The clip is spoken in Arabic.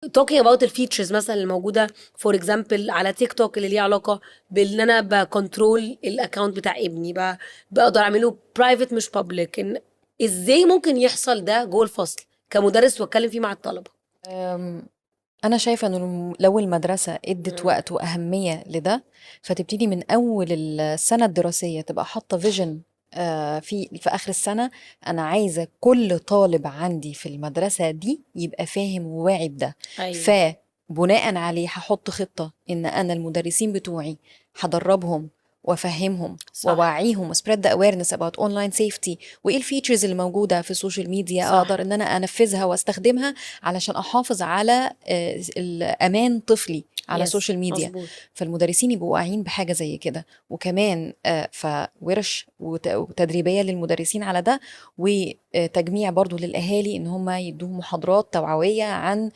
talking about الفيتشرز مثلا الموجوده فور اكزامبل على تيك توك اللي ليها علاقه بان انا بكنترول الاكونت بتاع ابني، بقدر اعمله برايفت مش بابليك، ان ازاي ممكن يحصل ده جوه الفصل كمدرس واتكلم فيه مع الطلبه؟ أم، أنا شايفة إنه لو المدرسة ادت مم. وقت وأهمية لده، فتبتدي من أول السنة الدراسية تبقى حاطة فيجن في آخر السنة. أنا عايزة كل طالب عندي في المدرسة دي يبقى فاهم وواعي بده. ايوه فبناء عليه هحط خطة إن أنا المدرسين بتوعي هدربهم وافهمهم صح ووعيهم spread the awareness about online safety، وايه الفيتشرز اللي موجوده في السوشيال ميديا اقدر صح ان انا انفذها واستخدمها علشان احافظ على الامان طفلي على يس السوشيال ميديا. مظبوط. فالمدرسين يبقوا واعيين بحاجه زي كده، وكمان فورش وتدريبيه للمدرسين على ده، وتجميع برضو للاهالي ان هم يدوهم محاضرات توعويه عن